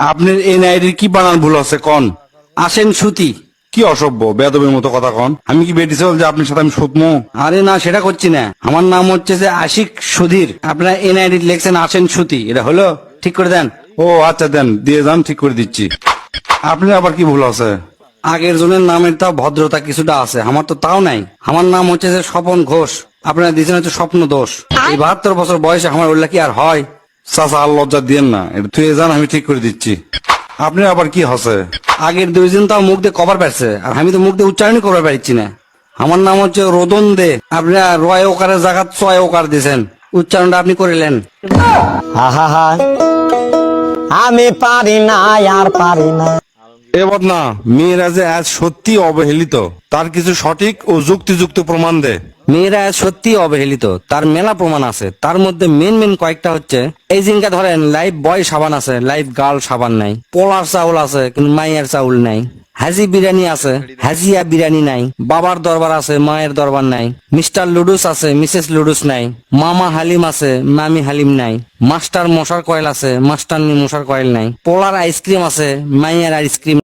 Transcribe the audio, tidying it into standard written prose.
আপনার এনআইডির কি বানান ভুল আছে কন? আসেন সুতি। কি অসভ্য বেয়াদবের মতো কথা কন। আমি কি বেটি চাল যে আপনার সাথে আমি সুতমো? আরে না, সেটা করছি না। আমার নাম হচ্ছে যে আশিক সুধীর, আপনার এনআইডি লেখছেন আসেন সুতি, এটা হলো? ঠিক করে দেন। ও আচ্ছা দেন, দিয়ে যান, ঠিক করে দিচ্ছি। আপনার আবার কি ভুল আছে? আগের জনের নামের তাও ভদ্রতা কিছুটা আছে, আমার তো তাও নাই। আমার নাম হচ্ছে যে স্বপন ঘোষ, আপনারা দিয়েছেন হচ্ছে স্বপ্ন দোষ। এই 72 বছর বয়সে আমার উল্লেখ কি আর হয়? চাচা আর লজ্জা দিয়েন না, এটা তুই যান, আমি ঠিক করে দিচ্ছি। আপনার আবার কি হচ্ছে? আগের দুইজন তাও মুখ দিয়ে কভার পাচ্ছে, আর আমি তো মুখ দিয়ে উচ্চারণই করতে পারছি না। আমার নাম হচ্ছে রোদন দে, আপনারা রয় ওকারের জায়গা 6 ওকার দিয়েছেন, উচ্চারণটা আপনি করিলেন। আহা, আমি পারি না, আর পারি না। এবার না, মেয়েরা যে আজ সত্যি অবহেলিত তার কিছু সঠিক ও যুক্তিযুক্ত প্রমাণ দে। মেয়েরা সত্যি অবহেলিত, তার মেলা প্রমাণ আছে। তার মধ্যে মেন কয়েকটা হচ্ছে, এই জিনকা ধরেন লাইফ বয় সাবান আছে, লাইফ গার্ল সাবান নাই। পোলার চাউল আছে কিন্তু মাইয়ের চাউল নাই। হাজি বিরিয়ানি আছে, হাজিয়া বিরিয়ানি নাই। বাবার দরবার আছে, মায়ের দরবার নাই। মিস্টার লুডুস আছে, মিসেস লুডুস নাই। মামা হালিম আছে, মামি হালিম নাই। মাস্টার মশার কয়েল আছে, মাস্টারনি মশার কয়েল নাই। পোলার আইসক্রিম আছে, মাইয়ের আইসক্রিম